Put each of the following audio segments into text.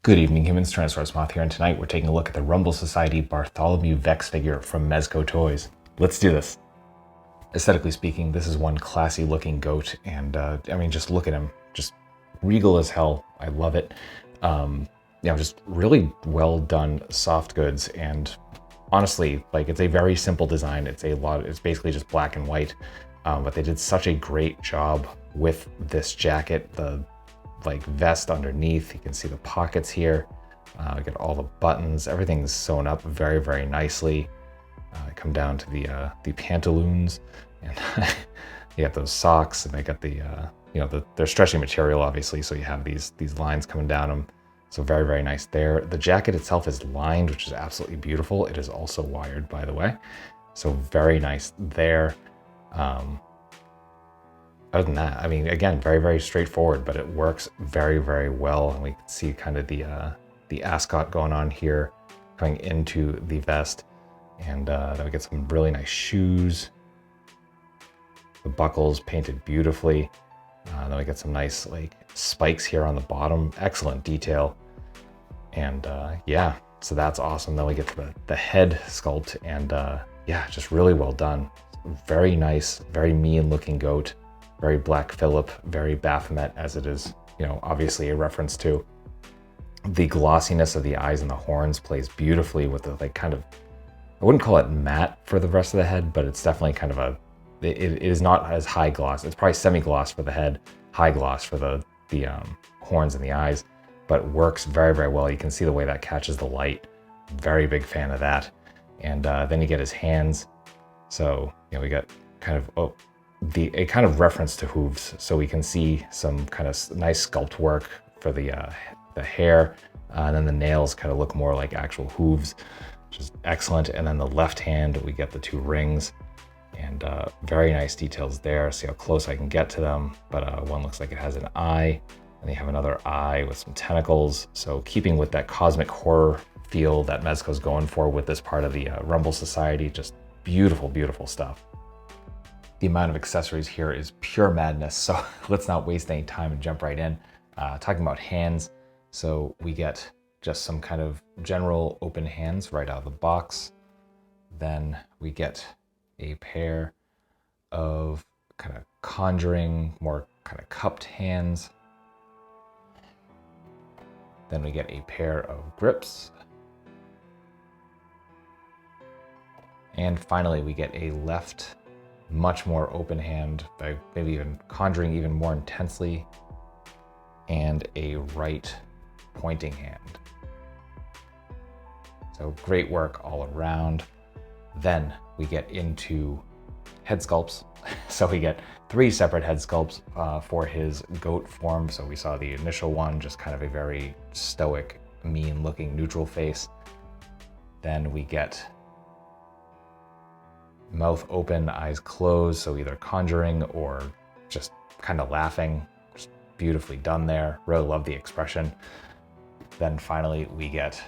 Good evening, humans. Tyrannosaurusmoth here, and tonight we're taking a look at the Rumble Society Bartholomew Vex figure from Mezco Toys. Let's do this. Aesthetically speaking, this is one classy looking goat, and I mean, just look at him. Just regal as hell. I love it. Just really well done soft goods, and honestly, like, it's a very simple design. It's basically just black and white, but they did such a great job with this jacket. The vest underneath, you can see the pockets here. We get all the buttons, everything's sewn up very, very nicely. Come down to the pantaloons, and you got those socks, and they got they're stretchy material, obviously, so you have these lines coming down them. So very, very nice there. The jacket itself is lined, which is absolutely beautiful. It is also wired, by the way, so very nice there. Other than that, I mean, again, very, very straightforward, but it works very, very well. And we can see kind of the ascot going on here, going into the vest. And then we get some really nice shoes. The buckles painted beautifully. Then we get some nice spikes here on the bottom. Excellent detail. And yeah, so that's awesome. Then we get to the head sculpt, and yeah, just really well done. Very nice, very mean looking goat. Very Black Phillip, very Baphomet, as it is, obviously a reference to. The glossiness of the eyes and the horns plays beautifully with the kind of, I wouldn't call it matte for the rest of the head, but it's definitely kind of it is not as high gloss. It's probably semi-gloss for the head, high gloss for the horns and the eyes, but works very, very well. You can see the way that catches the light. Very big fan of that. And then you get his hands. So, we got kind of, a kind of reference to hooves, so we can see some kind of nice sculpt work for the hair, and then the nails kind of look more like actual hooves, which is excellent. And then the left hand, we get the two rings, and very nice details there. See how close I can get to them, but one looks like it has an eye, and they have another eye with some tentacles. So keeping with that cosmic horror feel that Mezco's going for with this part of the Rumble Society, just beautiful, beautiful stuff. The amount of accessories here is pure madness, so let's not waste any time and jump right in. Talking about hands, so we get just some kind of general open hands right out of the box. Then we get a pair of kind of conjuring, more kind of cupped hands. Then we get a pair of grips. And finally, we get a left, much more open hand, by maybe even conjuring even more intensely, and a right pointing hand. So great work all around. Then we get into head sculpts. So we get 3 separate head sculpts for his goat form. So we saw the initial one, just kind of a very stoic, mean looking neutral face. Then we get mouth open, eyes closed, so either conjuring or just kind of laughing. Just beautifully done there. Really love the expression. Then finally we get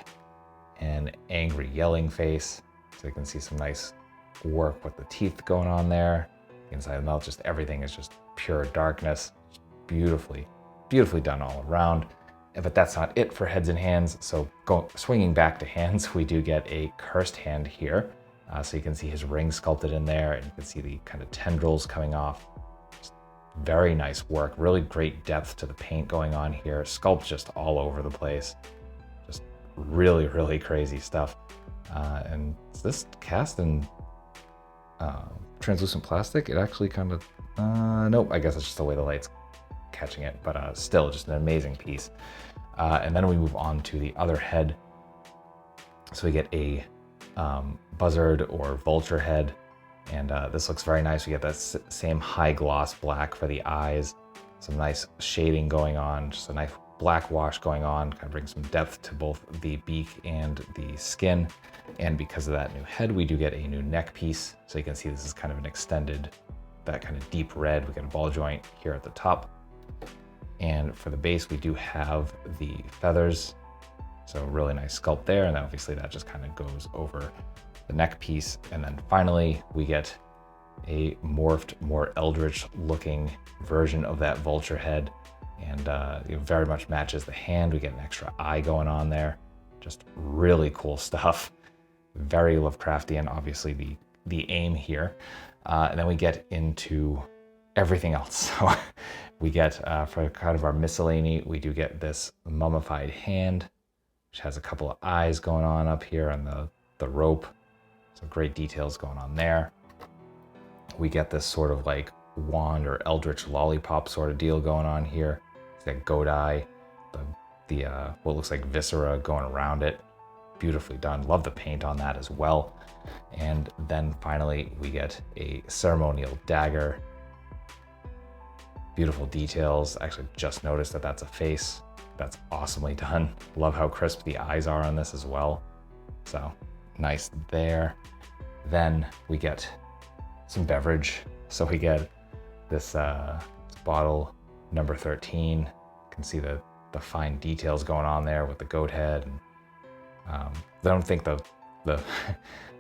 an angry yelling face, so you can see some nice work with the teeth going on there. Inside the mouth, just everything is just pure darkness. Just beautifully done all around. But that's not it for heads and hands. So swinging back to hands, we do get a cursed hand here. So you can see his ring sculpted in there, and you can see the kind of tendrils coming off. Just very nice work, really great depth to the paint going on here. Sculpt just all over the place. Just really, really crazy stuff. And is this cast in translucent plastic? It actually kind of, nope, I guess it's just the way the light's catching it, but still just an amazing piece. And then we move on to the other head. So we get a buzzard or vulture head, and this looks very nice. We get that same high gloss black for the eyes, some nice shading going on, just a nice black wash going on, kind of brings some depth to both the beak and the skin. And because of that new head, we do get a new neck piece, so you can see this is kind of an extended, that kind of deep red. We get a ball joint here at the top, and for the base we do have the feathers. So really nice sculpt there, and obviously that just kind of goes over the neck piece. And then finally, we get a morphed, more eldritch looking version of that vulture head. and it very much matches the hand. We get an extra eye going on there. Just really cool stuff. Very Lovecraftian, obviously the aim here. And then we get into everything else. So we get, for kind of our miscellany, we do get this mummified hand, which has a couple of eyes going on up here on the rope. So great details going on there. We get this sort of like wand or eldritch lollipop sort of deal going on here. It's got goat eye, the what looks like viscera going around it. Beautifully done. Love the paint on that as well. And then finally we get a ceremonial dagger. Beautiful details. Actually just noticed that that's a face. That's awesomely done. Love how crisp the eyes are on this as well. So nice there. Then we get some beverage. So we get this bottle number 13. You can see the fine details going on there with the goat head. And I don't think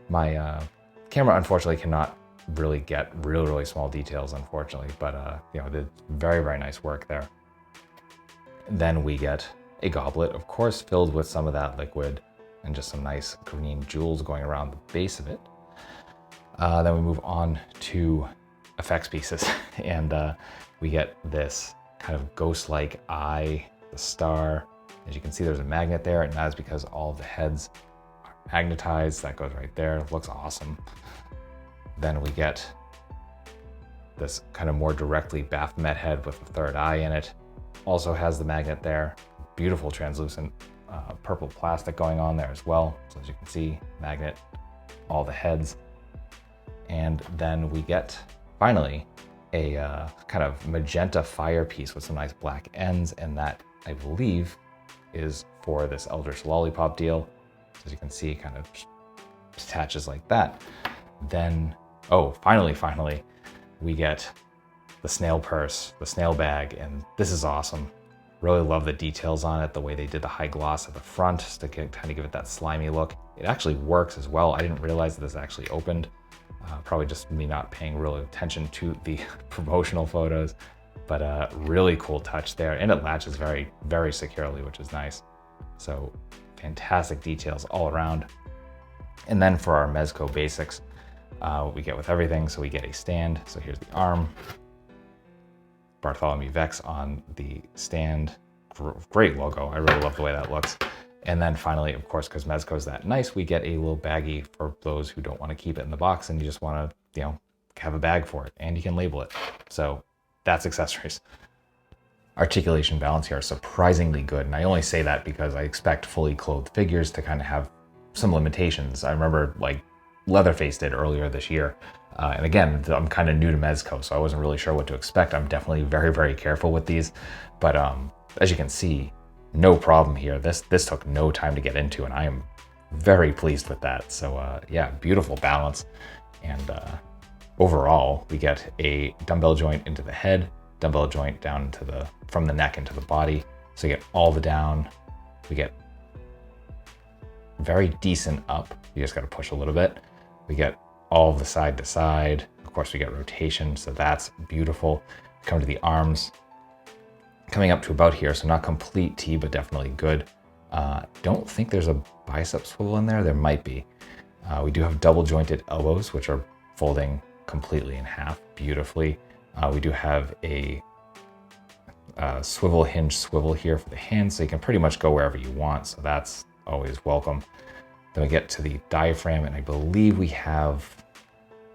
my camera unfortunately cannot really get really small details, unfortunately, but you know, did very, very nice work there. Then we get a goblet, of course, filled with some of that liquid and just some nice green jewels going around the base of it. Then we move on to effects pieces, and we get this kind of ghost-like eye, the star. As you can see, there's a magnet there, and that is because all of the heads are magnetized. That goes right there. Looks awesome. Then we get this kind of more directly Baphomet head with the third eye in it. Also has the magnet there. Beautiful translucent purple plastic going on there as well. So as you can see, magnet, all the heads. And then we get, finally, a kind of magenta fire piece with some nice black ends, and that, I believe, is for this Eldritch Lollipop deal. So as you can see, kind of attaches like that. Then, oh, finally, we get the snail purse, the snail bag, and this is awesome. Really love the details on it, the way they did the high gloss at the front to kind of give it that slimy look. It actually works as well. I didn't realize that this actually opened. Probably just me not paying real attention to the promotional photos, but really cool touch there. And it latches very, very securely, which is nice. So fantastic details all around. And then for our Mezco basics, what we get with everything. So we get a stand. So here's the arm, Bartholomew Vex on the stand. Great logo. I really love the way that looks. And then finally, of course, because Mezco is that nice, we get a little baggie for those who don't want to keep it in the box and you just want to, you know, have a bag for it, and you can label it. So that's accessories. Articulation balance here is surprisingly good. And I only say that because I expect fully clothed figures to kind of have some limitations. I remember like Leatherface did earlier this year. And again, I'm kind of new to Mezco, so I wasn't really sure what to expect. I'm definitely very, very careful with these. But as you can see, no problem here. This took no time to get into, and I am very pleased with that. So yeah, beautiful balance. And overall, we get a dumbbell joint into the head, dumbbell joint down into from the neck into the body. So you get all the down. We get very decent up. You just got to push a little bit. We get all of the side to side. Of course, we get rotation, so that's beautiful. Come to the arms, coming up to about here, so not complete T, but definitely good. Don't think there's a bicep swivel in there. There might be. We do have double jointed elbows, which are folding completely in half beautifully. We do have a swivel hinge swivel here for the hands, so you can pretty much go wherever you want, so that's always welcome. Then we get to the diaphragm, and I believe we have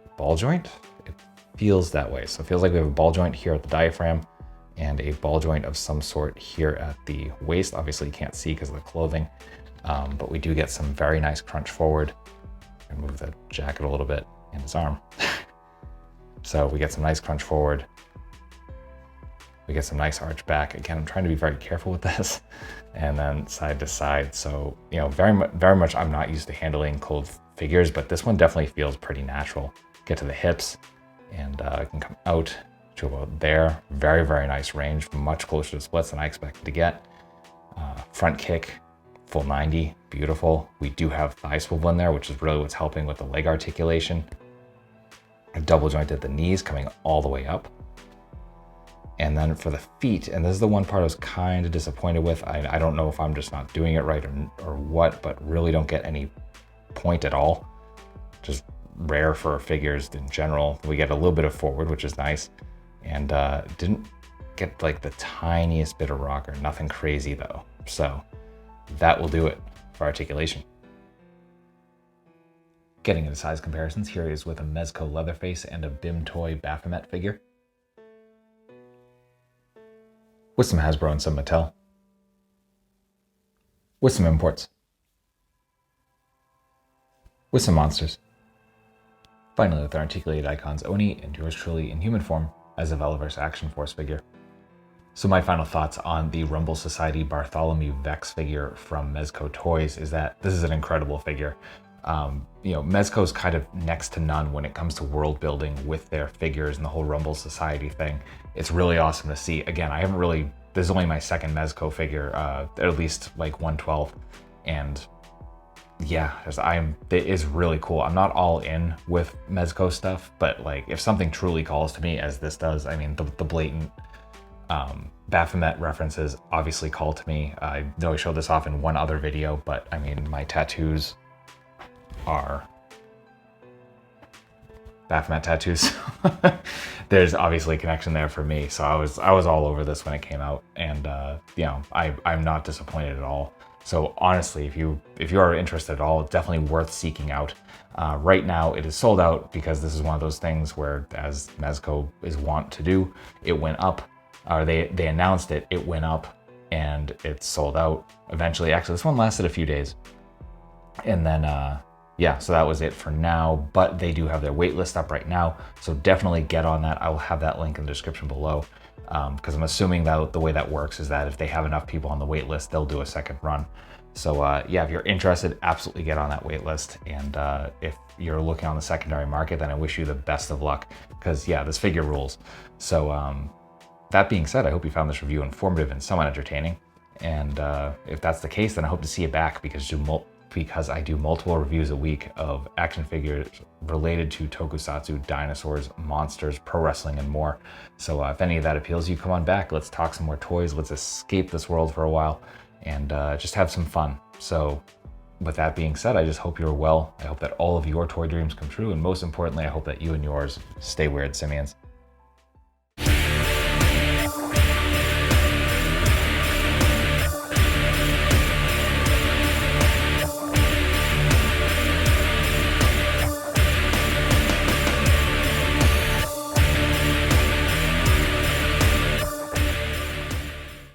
a ball joint. It feels that way. So it feels like we have a ball joint here at the diaphragm and a ball joint of some sort here at the waist. Obviously you can't see because of the clothing, but we do get some very nice crunch forward. And move the jacket a little bit and his arm. So we get some nice crunch forward. We get some nice arch back. Again, I'm trying to be very careful with this. And then side to side. So, you know, very much I'm not used to handling clothed figures, but this one definitely feels pretty natural. Get to the hips, and I can come out to about there. Very, very nice range, much closer to splits than I expected to get. Front kick, full 90, beautiful. We do have thigh swivel in there, which is really what's helping with the leg articulation. A double joint at the knees coming all the way up. And then for the feet, and this is the one part I was kind of disappointed with. I don't know if I'm just not doing it right or what, but really don't get any point at all. Just rare for figures in general. We get a little bit of forward, which is nice. And didn't get like the tiniest bit of rocker, nothing crazy though. So that will do it for articulation. Getting into size comparisons, here is with a Mezco Leatherface and a BIM Toy Baphomet figure. With some Hasbro and some Mattel. With some imports. With some monsters. Finally, with our articulated icons, Oni and yours truly in human form as a Velaverse Action Force figure. So my final thoughts on the Rumble Society Bartholomew Vex figure from Mezco Toys is that this is an incredible figure. Mezco's kind of next to none when it comes to world building with their figures and the whole Rumble Society thing. It's really awesome to see. Again, this is only my second Mezco figure, at least like 112. And yeah, it is really cool. I'm not all in with Mezco stuff, but like if something truly calls to me as this does, I mean, the blatant Baphomet references obviously call to me. I know I showed this off in one other video, but I mean, my tattoos are Baphomet tattoos. There's obviously a connection there for me. So I was all over this when it came out, and I'm not disappointed at all. So honestly, if you are interested at all, it's definitely worth seeking out. Right now it is sold out because this is one of those things where, as Mezco is wont to do, it went up, or they announced it went up, and it's sold out eventually. Actually, this one lasted a few days, and then so that was it for now, but they do have their wait list up right now, so definitely get on that. I will have that link in the description below, because I'm assuming that the way that works is that if they have enough people on the wait list, they'll do a second run. So if you're interested, absolutely get on that wait list. And if you're looking on the secondary market, then I wish you the best of luck, because this figure rules. So that being said, I hope you found this review informative and somewhat entertaining. And if that's the case, then I hope to see you back, because I do multiple reviews a week of action figures related to tokusatsu, dinosaurs, monsters, pro wrestling, and more. So if any of that appeals you, come on back. Let's talk some more toys. Let's escape this world for a while and just have some fun. So with that being said, I just hope you're well. I hope that all of your toy dreams come true. And most importantly, I hope that you and yours stay weird, simians.